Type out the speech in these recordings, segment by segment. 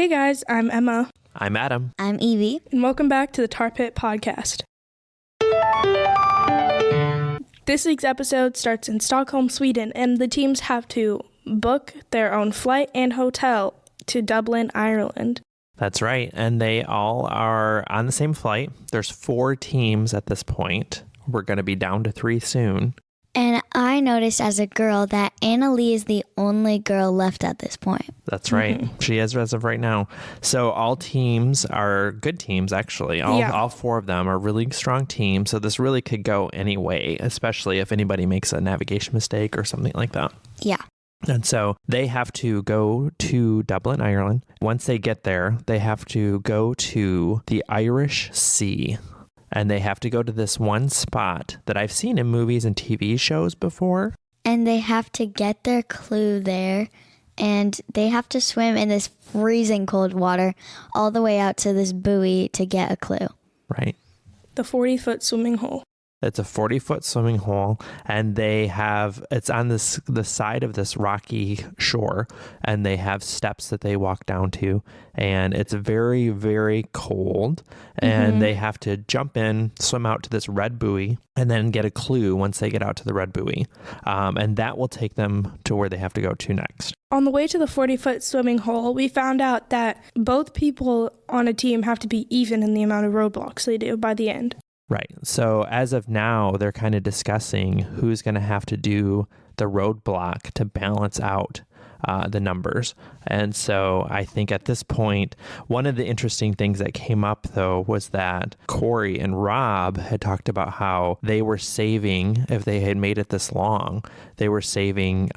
Hey guys, I'm Emma. I'm Adam. I'm Evie. And welcome back to the Tar Pit Podcast. This week's episode starts in Stockholm, Sweden, and the teams have to book their own flight and hotel to Dublin, Ireland. That's right. And they all are on the same flight. There's 4 teams at this point. We're going to be down to 3 soon. And I noticed as a girl that Annalie is the only girl left at this point. That's right. Mm-hmm. She is as of right now. So all teams are good teams, actually. All 4 of them are really strong teams. So this really could go any way, especially if anybody makes a navigation mistake or something like that. Yeah. And so they have to go to Dublin, Ireland. Once they get there, they have to go to the Irish Sea. And they have to go to this one spot that I've seen in movies and TV shows before. And they have to get their clue there. And they have to swim in this freezing cold water all the way out to this buoy to get a clue. Right. The 40-foot swimming hole. It's a 40-foot swimming hole, and it's on the side of this rocky shore, and they have steps that they walk down to, and it's very, very cold, and they have to jump in, swim out to this red buoy, and then get a clue once they get out to the red buoy, and that will take them to where they have to go to next. On the way to the 40-foot swimming hole, we found out that both people on a team have to be even in the amount of roadblocks they do by the end. Right. So as of now, they're kind of discussing who's going to have to do the roadblock to balance out the numbers. And so I think at this point, one of the interesting things that came up, though, was that Corey and Rob had talked about how they were saving, if they had made it this long, they were saving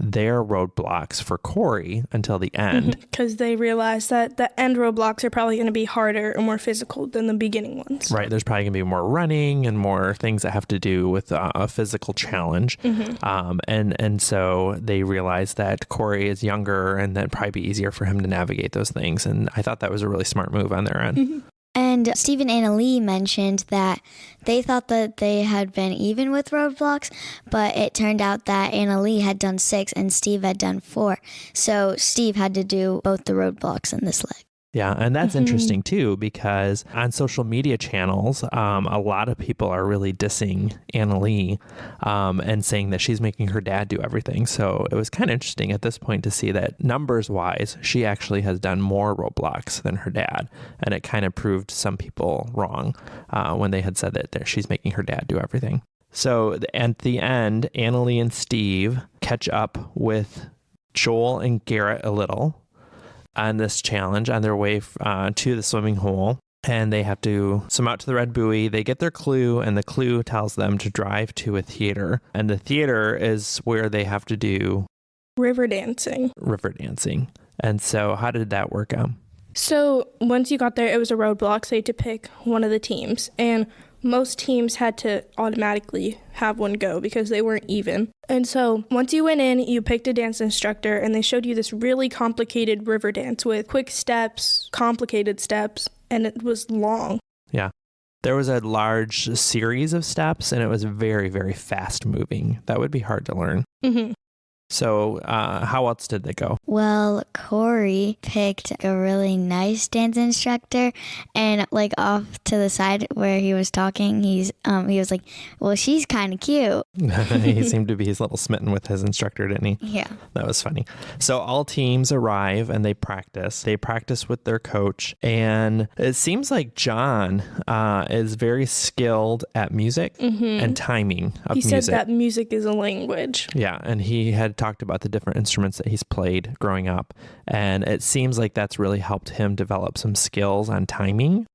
their roadblocks for Corey until the end. Because they realized that the end roadblocks are probably going to be harder and more physical than the beginning ones. Right. There's probably going to be more running and more things that have to do with a physical challenge. And so they realized that Corey is younger and that'd probably be easier for him to navigate those things. And I thought that was a really smart move on their end. And Steve and Annalie mentioned that they thought that they had been even with roadblocks, but it turned out that Annalie had done 6 and Steve had done 4. So Steve had to do both the roadblocks in this leg. Yeah, and that's interesting too, because on social media channels, a lot of people are really dissing Annalie and saying that she's making her dad do everything. So it was kind of interesting at this point to see that numbers-wise, she actually has done more roadblocks than her dad. And it kind of proved some people wrong when they had said that she's making her dad do everything. So at the end, Annalie and Steve catch up with Joel and Garrett a little on this challenge on their way to the swimming hole, and they have to swim out to the red buoy. They get their clue, and the clue tells them to drive to a theater, and the theater is where they have to do Riverdance. And so how did that work out? So once you got there, it was a roadblock, so you had to pick one of the teams, and most teams had to automatically have one go because they weren't even. And so once you went in, you picked a dance instructor, and they showed you this really complicated river dance with quick steps, complicated steps, and it was long. Yeah. There was a large series of steps, and it was very, very fast moving. That would be hard to learn. So how else did they go? Well, Corey picked a really nice dance instructor, and like off to the side where he was talking, he was like, well, she's kind of cute. He seemed to be a little smitten with his instructor, didn't he? Yeah. That was funny. So all teams arrive and they practice. They practice with their coach, and it seems like John is very skilled at music and timing of music. He said that music is a language. Yeah, and he had talked about the different instruments that he's played growing up, and it seems like that's really helped him develop some skills on timing,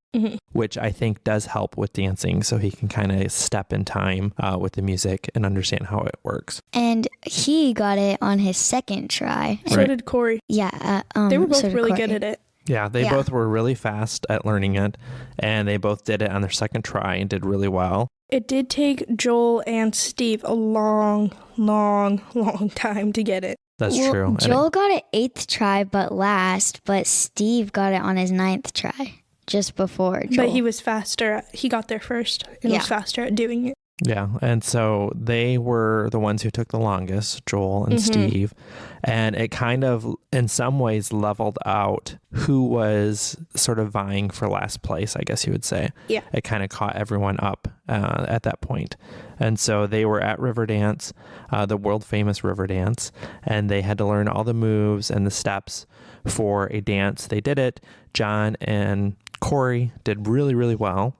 which I think does help with dancing, so he can kind of step in time with the music and understand how it works. And he got it on his second try. So did Corey. Yeah. They were both really good at it. Yeah, they both were really fast at learning it, and they both did it on their second try and did really well. It did take Joel and Steve a long time to get it. That's true. Joel got it 8th try, but Steve got it on his 9th try, just before Joel. But he was faster. He got there first and was faster at doing it. Yeah. And so they were the ones who took the longest, Joel and Steve. And it kind of, in some ways, leveled out who was sort of vying for last place, I guess you would say. Yeah. It kind of caught everyone up at that point. And so they were at Riverdance, the world famous Riverdance, and they had to learn all the moves and the steps for a dance. They did it. John and Corey did really, really well.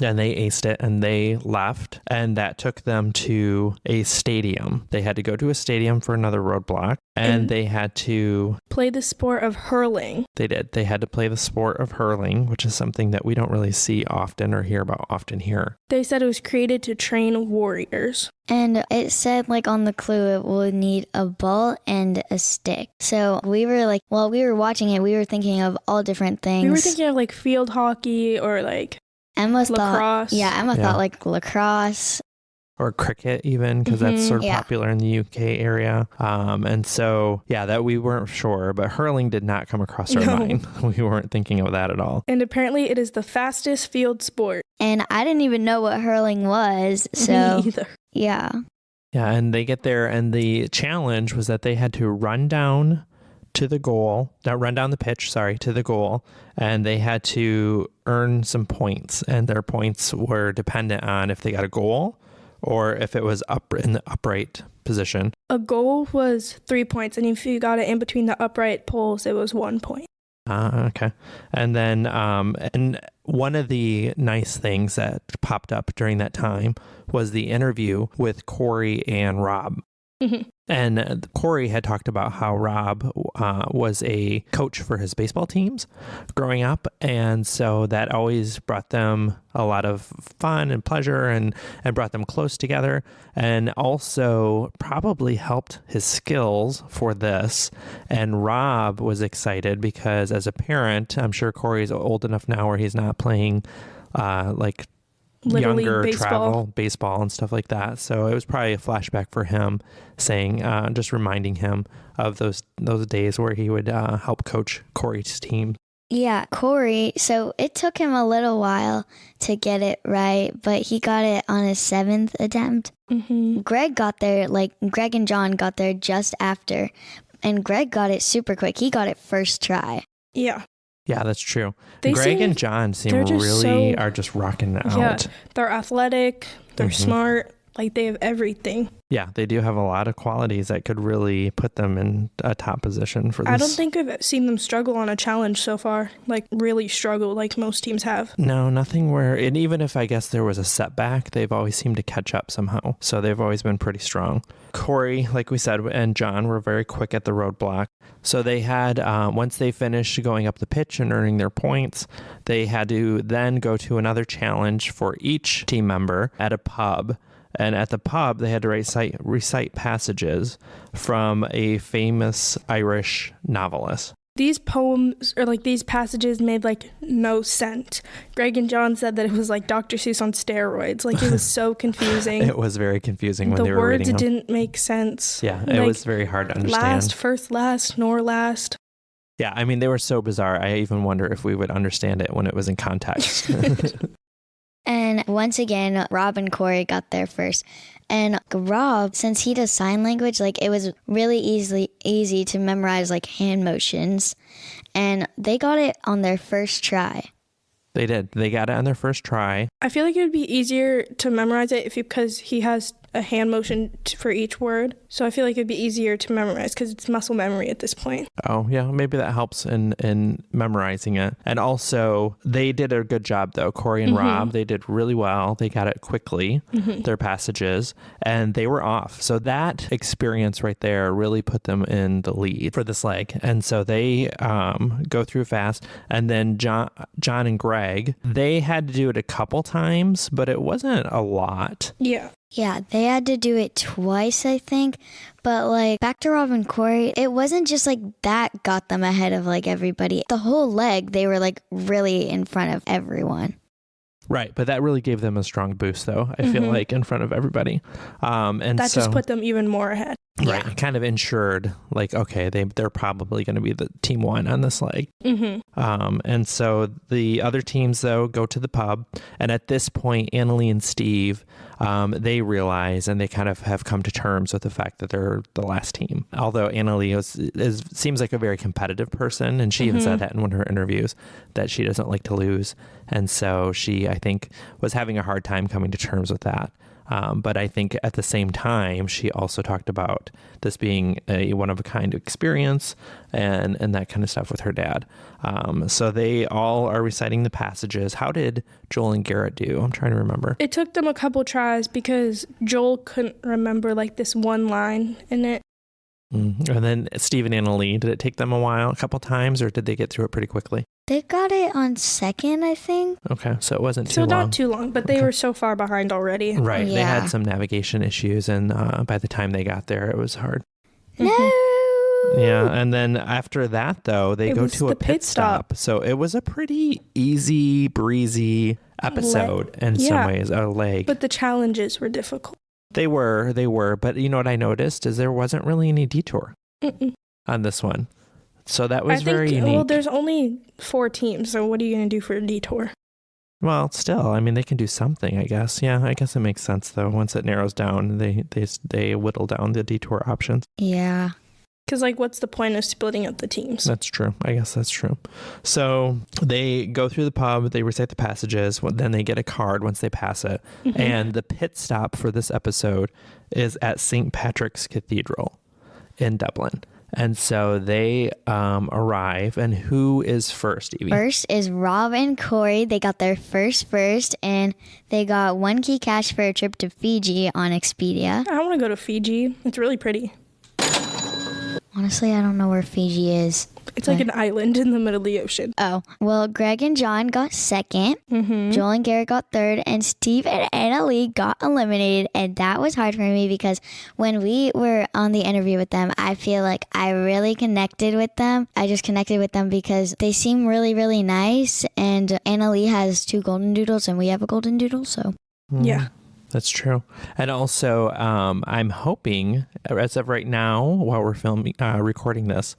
And they aced it and they left, and that took them to a stadium. They had to go to a stadium for another roadblock, and they had to play the sport of hurling. They did. They had to play the sport of hurling, which is something that we don't really see often or hear about often here. They said it was created to train warriors. And it said, like, on the clue, it would need a ball and a stick. So we were like, while we were watching it, we were thinking of all different things. We were thinking of like field hockey or like Emma lacrosse. thought like lacrosse. Or cricket even, because that's sort of popular in the UK area. And so, that we weren't sure, but hurling did not come across our mind. We weren't thinking of that at all. And apparently it is the fastest field sport. And I didn't even know what hurling was. So, Me either. Yeah. Yeah, and they get there, and the challenge was that they had to run down to the goal, run down the pitch, to the goal, and they had to earn some points, and their points were dependent on if they got a goal or if it was up in the upright position. A goal was 3 points, and if you got it in between the upright poles, it was 1 point. Okay. And then, and one of the nice things that popped up during that time was the interview with Corey and Rob. And Corey had talked about how Rob was a coach for his baseball teams growing up. And so that always brought them a lot of fun and pleasure and brought them close together, and also probably helped his skills for this. And Rob was excited because as a parent, I'm sure Corey's old enough now where he's not playing like Literally younger baseball. travel baseball and stuff like that. So it was probably a flashback for him, saying, just reminding him of those days where he would help coach Corey's team. Yeah, Corey, so it took him a little while to get it right, but he got it on his 7th attempt. Greg and John got there just after, and Greg got it super quick. He got it first try. Yeah. Yeah, that's true. Greg and John are just rocking it out. Yeah, they're athletic, they're smart, like they have everything. Yeah, they do have a lot of qualities that could really put them in a top position for this. I don't think I've seen them struggle on a challenge so far, like really struggle like most teams have. No, nothing where, and even if I guess there was a setback, they've always seemed to catch up somehow. So they've always been pretty strong. Corey, like we said, and John were very quick at the roadblock. So they had, once they finished going up the pitch and earning their points, they had to then go to another challenge for each team member at a pub. And at the pub, they had to recite passages from a famous Irish novelist. These poems or like these passages made like no sense. Greg and John said that it was like Dr. Seuss on steroids. Like it was so confusing. It was very confusing when they were reading them. The words didn't make sense. Yeah, it was very hard to understand. Last, first, last, nor last. Yeah, I mean, they were so bizarre. I even wonder if we would understand it when it was in context. And once again, Rob and Corey got there first. And Rob, since he does sign language, like it was really easy to memorize like hand motions. And they got it on their first try. They did. They got it on their first try. I feel like it would be easier to memorize it because he has a hand motion for each word. So I feel like it'd be easier to memorize because it's muscle memory at this point. Oh, yeah. Maybe that helps in memorizing it. And also, they did a good job, though. Corey and Rob, they did really well. They got it quickly, their passages, and they were off. So that experience right there really put them in the lead for this leg. And so they go through fast. And then John and Greg, they had to do it a couple times, but it wasn't a lot. Yeah. Yeah, they had to do it twice, I think. But like back to Rob and Corey, it wasn't just like that got them ahead of like everybody. The whole leg, they were like really in front of everyone. Right, but that really gave them a strong boost, though, I feel like, in front of everybody. And that just put them even more ahead. Right. It kind of ensured like, okay, they're probably going to be the team one on this leg. And so the other teams, though, go to the pub. And at this point, Annalie and Steve, they realize and they kind of have come to terms with the fact that they're the last team. Although Annalie seems like a very competitive person. And she even said that in one of her interviews that she doesn't like to lose. And so she, I think, was having a hard time coming to terms with that. But I think at the same time, she also talked about this being a one-of-a-kind experience and that kind of stuff with her dad. So they all are reciting the passages. How did Joel and Garrett do? I'm trying to remember. It took them a couple tries because Joel couldn't remember like this one line in it. And then Steve and Annalie, did it take them a couple times, or did they get through it pretty quickly? They got it on second, I think. Okay, so it wasn't too long. So not too long, but they were so far behind already. Right, Yeah. they had some navigation issues, and by the time they got there, it was hard. No. Yeah, and then after that, though, they It go was to a the pit pit stop. So it was a pretty easy, breezy episode in some ways, a leg. But the challenges were difficult. They were. But you know what I noticed is there wasn't really any detour on this one. So that was very unique. Well, there's only 4 teams, so what are you going to do for a detour? Well, still, I mean, they can do something, I guess. Yeah, I guess it makes sense, though. Once it narrows down, they whittle down the detour options. Yeah. Because, like, what's the point of splitting up the teams? That's true. I guess that's true. So they go through the pub, they recite the passages, then they get a card once they pass it. And the pit stop for this episode is at St. Patrick's Cathedral in Dublin. And so they arrive, and who is first, Evie? First is Rob and Corey. They got their first, and they got 1 key cash for a trip to Fiji on Expedia. I want to go to Fiji. It's really pretty. Honestly, I don't know where Fiji is. It's like an island in the middle of the ocean. Oh, well, Greg and John got second. Joel and Garrett got third, and Steve and Annalie got eliminated. And that was hard for me because when we were on the interview with them, I feel like I really connected with them. I just connected with them because they seem really, really nice. And Annalie has 2 golden doodles, and we have a golden doodle, so. Yeah. That's true. And also, I'm hoping, as of right now, while we're recording this,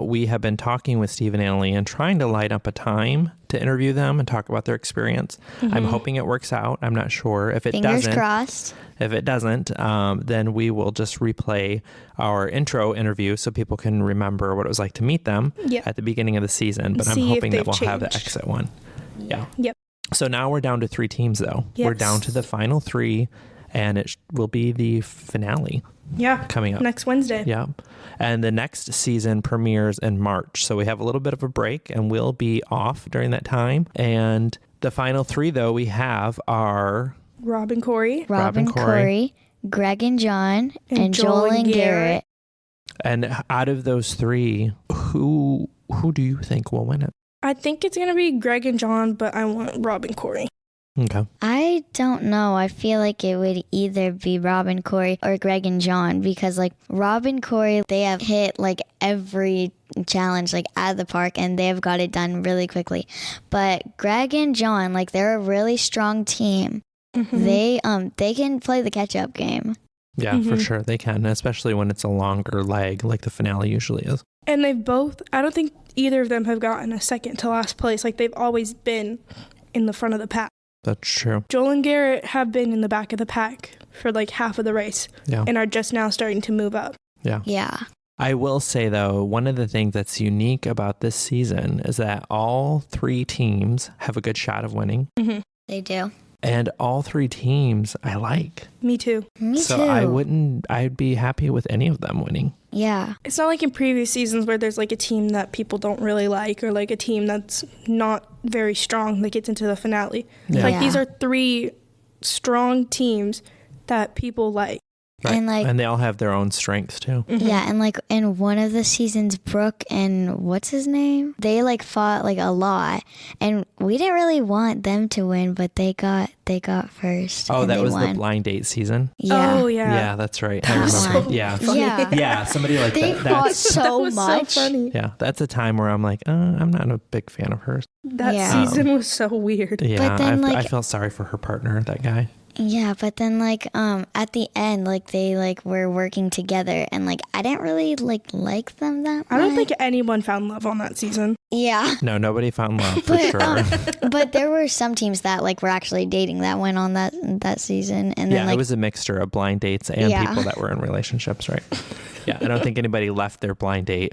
we have been talking with Steve and Annalie and trying to line up a time to interview them and talk about their experience. I'm hoping it works out. I'm not sure. If it Fingers doesn't, crossed. If it doesn't, then we will just replay our intro interview so people can remember what it was like to meet them at the beginning of the season. But I'm hoping that we'll have the exit one. Yeah. Yep. So now we're down to 3 teams, though. Yes. We're down to the final 3, and it will be the finale. Yeah. Coming up next Wednesday. Yeah. And the next season premieres in March. So we have a little bit of a break, and we'll be off during that time. And the final 3, though, we have are Rob and Corey. Rob and Corey, Greg and John, and Joel and Garrett. And out of those 3, who do you think will win it? I think it's going to be Greg and John, but I want Rob and Corey. Okay. I don't know. I feel like it would either be Rob and Corey or Greg and John because, like, Rob and Corey, they have hit, like, every challenge, like, out of the park, and they have got it done really quickly. But Greg and John, like, they're a really strong team. They can play the catch-up game. Yeah, for sure. They can, especially when it's a longer leg like the finale usually is. And they've both, I don't think either of them have gotten a second to last place. Like, they've always been in the front of the pack. That's true. Joel and Garrett have been in the back of the pack for like half of the race and are just now starting to move up. Yeah. I will say, though, one of the things that's unique about this season is that all 3 teams have a good shot of winning. They do. And all 3 teams I like. Me too. Me too. So I'd be happy with any of them winning. Yeah. It's not like in previous seasons where there's like a team that people don't really like or like a team that's not very strong that gets into the finale. Yeah. Like these are 3 strong teams that people like. Right. And they all have their own strengths too. Yeah, and like in one of the seasons, Brooke and what's his name? They like fought like a lot, and we didn't really want them to win, but they got first. Oh, that was won. the blind date season. Yeah. Oh yeah. Yeah, that's right. I remember. So yeah. Yeah. Somebody like They that. fought so was much. so funny. Yeah, that's a time where I'm like, I'm not a big fan of hers. That Yeah. season was so weird. Yeah, But then, I like- felt sorry for her partner, that guy. Yeah, but then at the end, they were working together, and I didn't really like them that much. I don't think anyone found love on that season. Yeah. No, nobody found love for sure. But there were some teams that were actually dating that went on that season, and then it was a mixture of blind dates and people that were in relationships, right? Yeah, I don't think anybody left their blind date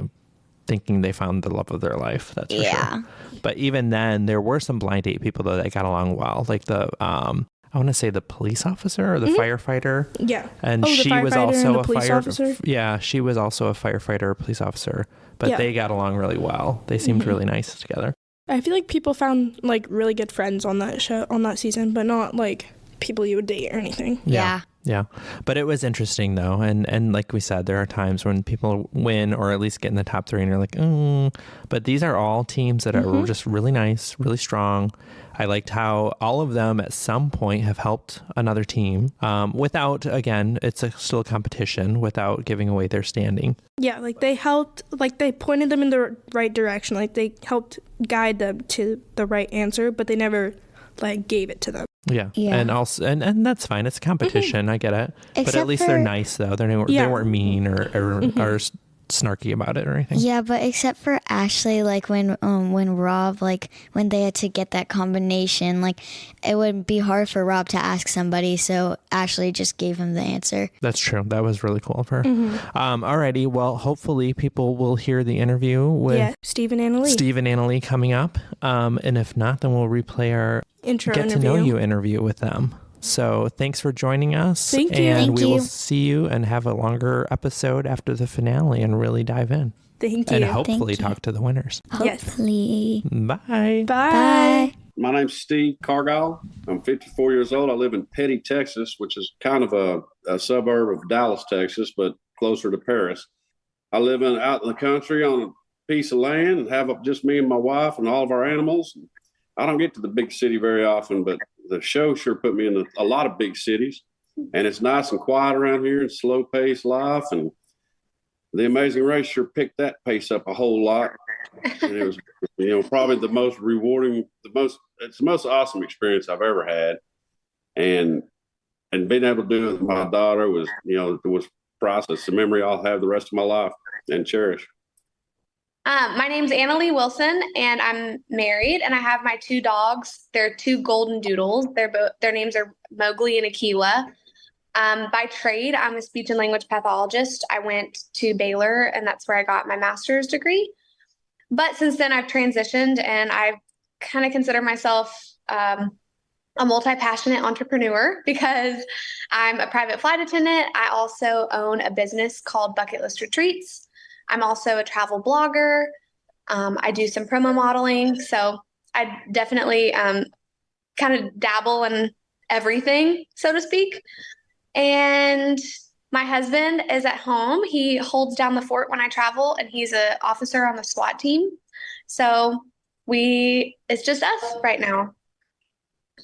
thinking they found the love of their life. That's for sure. But even then, there were some blind date people that got along well, like the I want to say the police officer or the firefighter. Yeah. And she was also a police officer? Yeah, she was also a firefighter or police officer. But they got along really well. They seemed really nice together. I feel like people found really good friends on that show, on that season, but not people you would date or anything. Yeah. Yeah. But it was interesting though. And like we said, there are times when people win or at least get in the top 3 and you're like, but these are all teams that are just really nice, really strong. I liked how all of them at some point have helped another team without, again, it's still a competition, without giving away their standing. Yeah, they helped, they pointed them in the right direction. They helped guide them to the right answer, but they never gave it to them. Yeah. And also, and that's fine. It's a competition. I get it. But at least they're nice though. They weren't mean or snarky about it or anything. Yeah, but except for Ashley, when Rob, when they had to get that combination, it would be hard for Rob to ask somebody, so Ashley just gave him the answer. That's true. That was really cool of her. Alrighty, well, hopefully people will hear the interview with Steve and Annalee coming up. And if not, then we'll replay our get to know you interview with them. So thanks for joining us. Thank you. And we will see you and have a longer episode after the finale and really dive in. Thank you. And hopefully talk to the winners. Hopefully. Bye. Bye. My name's Steve Cargyle. I'm 54 years old. I live in Petty, Texas, which is kind of a suburb of Dallas, Texas, but closer to Paris. I live out in the country on a piece of land and have just me and my wife and all of our animals. I don't get to the big city very often, but the show sure put me in a lot of big cities, and it's nice and quiet around here and slow paced life. And The Amazing Race sure picked that pace up a whole lot. And it was, probably the most rewarding, it's the most awesome experience I've ever had. And being able to do it with my daughter was priceless. A memory I'll have the rest of my life and cherish. My name's Annalee Wilson, and I'm married, and I have my 2 dogs. They're 2 golden doodles. Their names are Mowgli and Akiwa. By trade, I'm a speech and language pathologist. I went to Baylor, and that's where I got my master's degree. But since then, I've transitioned, and I kind of consider myself a multi-passionate entrepreneur because I'm a private flight attendant. I also own a business called Bucket List Retreats. I'm also a travel blogger. I do some promo modeling. So I definitely kind of dabble in everything, so to speak. And my husband is at home. He holds down the fort when I travel, and he's an officer on the SWAT team. So it's just us right now.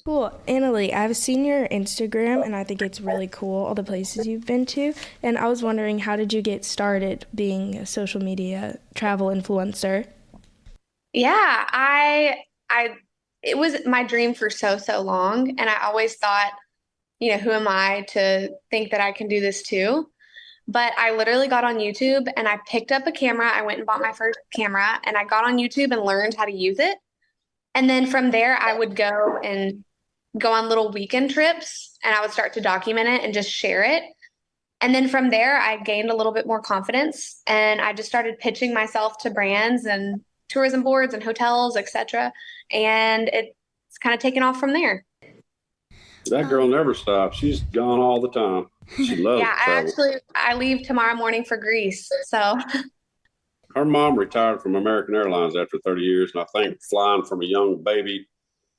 Cool. Annalee, I've seen your Instagram, and I think it's really cool, all the places you've been to. And I was wondering, how did you get started being a social media travel influencer? Yeah, it was my dream for so long. And I always thought, who am I to think that I can do this too? But I literally got on YouTube and I picked up a camera. I went and bought my first camera, and I got on YouTube and learned how to use it. And then from there, I would go on little weekend trips, and I would start to document it and just share it. And then from there, I gained a little bit more confidence, and I just started pitching myself to brands and tourism boards and hotels, etc. And it's kind of taken off from there. That girl never stops. She's gone all the time. She loves travel. I leave tomorrow morning for Greece. So her mom retired from American Airlines after 30 years, and I think flying from a young baby,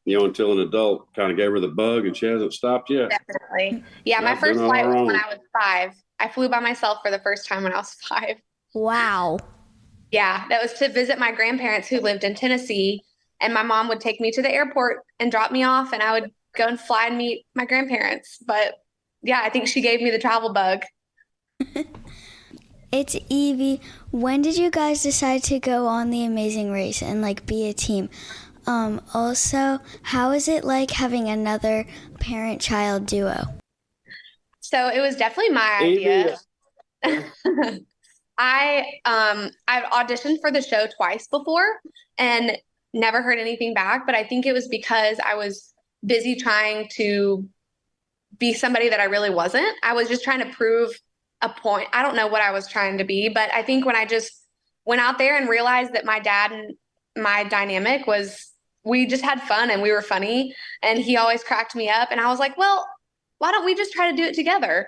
until an adult kind of gave her the bug, and she hasn't stopped yet. Definitely. Yeah, my first flight was when I was 5. I flew by myself for the first time when I was 5. Wow. Yeah, that was to visit my grandparents who lived in Tennessee, and my mom would take me to the airport and drop me off, and I would go and fly and meet my grandparents. But yeah, I think she gave me the travel bug. It's Evie. When did you guys decide to go on The Amazing Race and be a team? Also, how is it like having another parent-child duo? So it was definitely my idea. I've auditioned for the show twice before and never heard anything back, but I think it was because I was busy trying to be somebody that I really wasn't. I was just trying to prove a point. I don't know what I was trying to be, but I think when I just went out there and realized that my dad and my dynamic was, we just had fun and we were funny and he always cracked me up. And I was like, well, why don't we just try to do it together?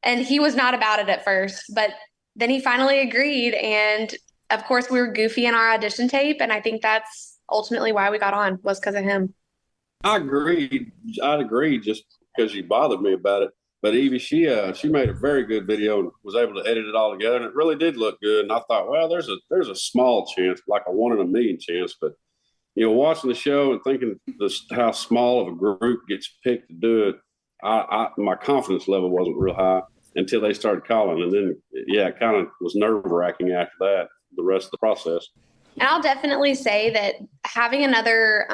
And he was not about it at first, but then he finally agreed. And of course we were goofy in our audition tape. And I think that's ultimately why we got on, was because of him. I agreed. I'd agree just because you bothered me about it. But Evie, she made a very good video and was able to edit it all together, and it really did look good. And I thought, well, there's a small chance, like a 1 in a million chance. But watching the show and thinking how small of a group gets picked to do it, my confidence level wasn't real high until they started calling, and then it kind of was nerve wracking after that. The rest of the process. And I'll definitely say that having another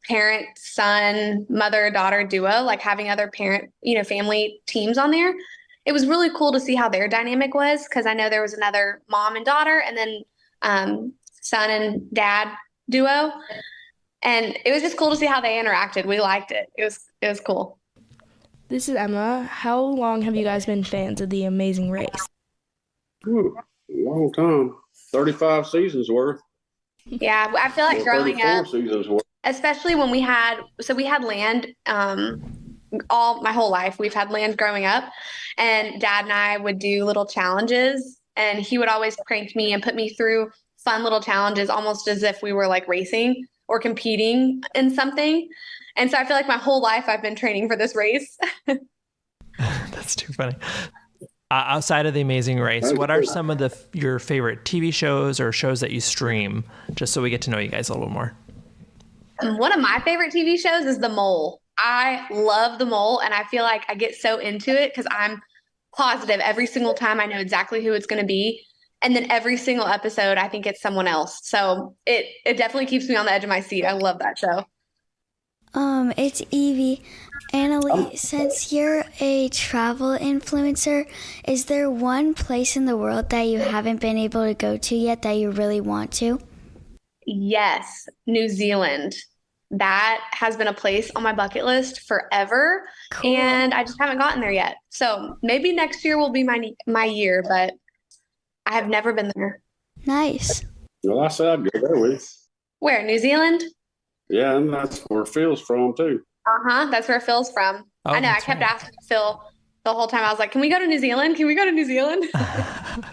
parent, son, mother, daughter duo, like having other parent, family teams on there, it was really cool to see how their dynamic was, because I know there was another mom and daughter and then son and dad duo. And it was just cool to see how they interacted. We liked it. It was cool. This is Emma. How long have you guys been fans of The Amazing Race? Ooh, a long time. 35 seasons worth. Yeah, I feel like growing up, seasons worth. Especially when we had land all my whole life. We've had land growing up, and Dad and I would do little challenges, and he would always prank me and put me through fun little challenges, almost as if we were like racing or competing in something. And so I feel like my whole life I've been training for this race. That's too funny. Outside of The Amazing Race, what are some of your favorite TV shows or shows that you stream, just so we get to know you guys a little more? One of my favorite TV shows is The Mole. I love The Mole, and I feel like I get so into it because I'm positive every single time I know exactly who it's going to be. And then every single episode, I think it's someone else. So it definitely keeps me on the edge of my seat. I love that show. It's Evie. Annalie, since you're a travel influencer, is there one place in the world that you haven't been able to go to yet that you really want to? Yes, New Zealand. That has been a place on my bucket list forever, cool. And I just haven't gotten there yet. So maybe next year will be my year, but I have never been there. Nice. Well, I said I'd go there with you. Where, New Zealand? Yeah, and that's where Phil's from too. That's where Phil's from. Oh, I know. I kept asking Phil the whole time. I was like, can we go to New Zealand? Can we go to New Zealand?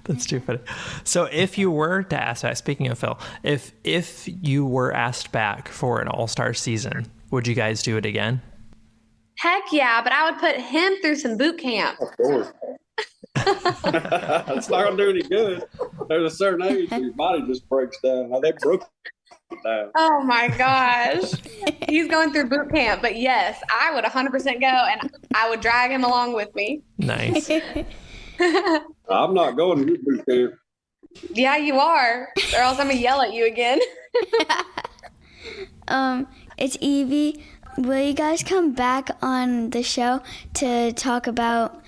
That's too funny. So if you were to ask back, speaking of Phil, if you were asked back for an all-star season, would you guys do it again? Heck yeah, but I would put him through some boot camp. Of course. It's not going to do any good. There's a certain age your body just breaks down. Now they broke down. Oh my gosh. He's going through boot camp, but yes, I would 100% go, and I would drag him along with me. Nice. I'm not going to boot camp. Yeah, you are, or else I'm going to yell at you again. It's Evie. Will you guys come back on the show to talk about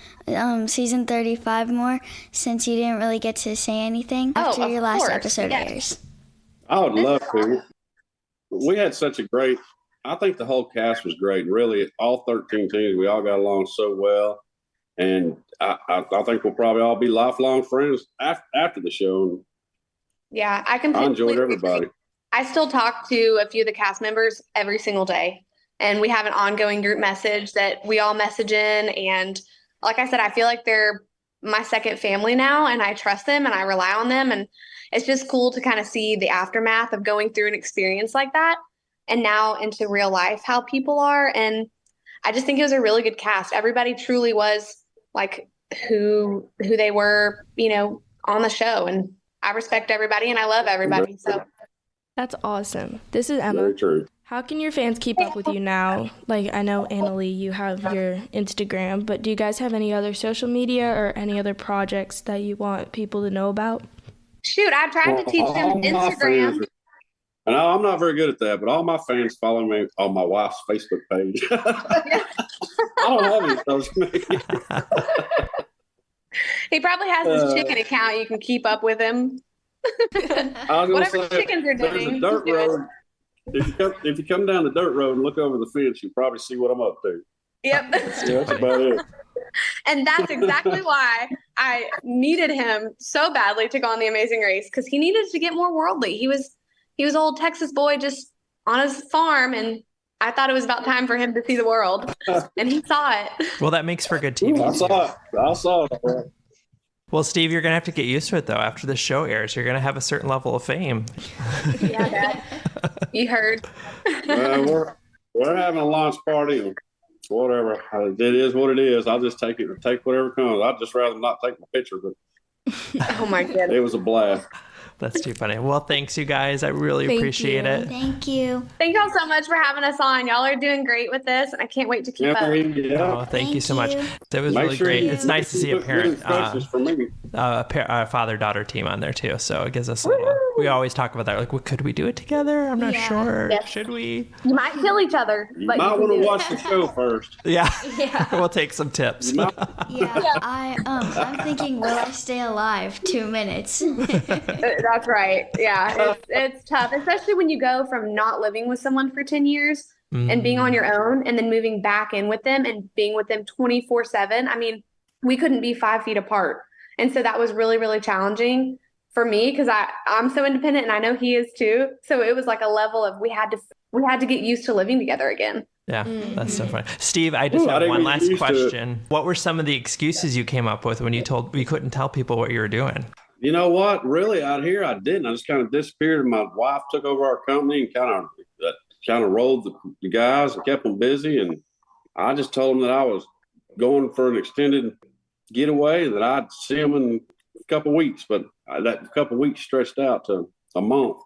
season 35 more, since you didn't really get to say anything after your last episode airs? I would love to. We had such a great, I think the whole cast was great. Really, all 13 teams, we all got along so well. And I think we'll probably all be lifelong friends after the show. Yeah, I enjoyed everybody. I still talk to a few of the cast members every single day. And we have an ongoing group message that we all message in. And like I said, I feel like they're my second family now, and I trust them and I rely on them. And it's just cool to kind of see the aftermath of going through an experience like that and now into real life, how people are. And I just think it was a really good cast. Everybody truly was like who they were, on the show. And I respect everybody and I love everybody. So that's awesome. This is Emma. Very true. How can your fans keep up with you now? Like, I know, Annalie, you have your Instagram, but do you guys have any other social media or any other projects that you want people to know about? Shoot, I tried to teach them Instagram. And I'm not very good at that, but all my fans follow me on my wife's Facebook page. I don't have any social media. He probably has his chicken account. You can keep up with him. Whatever chickens are there's doing. a dirt road. If you come down the dirt road and look over the fence, you'll probably see what I'm up to. Yep. Yeah, that's about it. And that's exactly why I needed him so badly to go on The Amazing Race, because he needed to get more worldly. He was old Texas boy just on his farm, and I thought it was about time for him to see the world, and he saw it. Well, that makes for good TV. I saw it. Well, Steve, you're going to have to get used to it, though. After the show airs, you're going to have a certain level of fame. Yeah, Dad. You heard. Well, we're having a launch party and whatever. It is what it is. I'll just take whatever comes. I'd just rather not take my picture, but Oh my goodness. it was a blast. That's too funny. Well, thanks, you guys. I really appreciate it. Thank you. Thank y'all so much for having us on. Y'all are doing great with this, and I can't wait to keep up. Oh, thank you so much. That was really great. It's nice to see a parent, a father-daughter team on there too. So it gives us a little. We always talk about that. Like, well, could we do it together? I'm not sure. Yes. Should we? You might kill each other. You but might you want to can do watch the show first. Yeah. We'll take some tips. I'm thinking, will I stay alive 2 minutes? That's right. Yeah, it's tough, especially when you go from not living with someone for 10 years and being on your own, and then moving back in with them and being with them 24/7. I mean, we couldn't be 5 feet apart. And so that was really, really challenging for me, because I'm so independent, and I know he is too. So it was like a level of we had to get used to living together again. Yeah, that's so funny. Steve, I just have one last question. What were some of the excuses you came up with when you couldn't tell people what you were doing? You know what? Really, out here, I didn't. I just kind of disappeared, and my wife took over our company and kind of rolled the guys and kept them busy. And I just told them that I was going for an extended getaway and that I'd see them in a couple of weeks. But that couple of weeks stretched out to a month.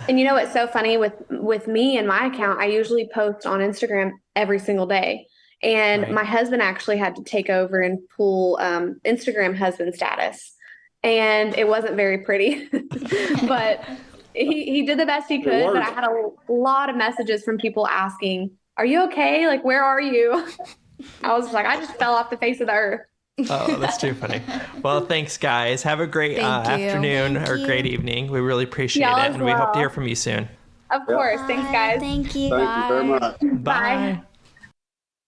And you know what's so funny with me and my account? I usually post on Instagram every single day. And my husband actually had to take over and pull Instagram husband status. And it wasn't very pretty, but he did the best he could. But I had a lot of messages from people asking, "Are you okay? Like, where are you?" I was like, I just fell off the face of the earth. Oh, that's too funny. Well, thanks, guys. Have a great afternoon or great evening. We really appreciate it. And we hope to hear from you soon. Of course. Thanks, guys. Thank you. Thank you very much. Bye.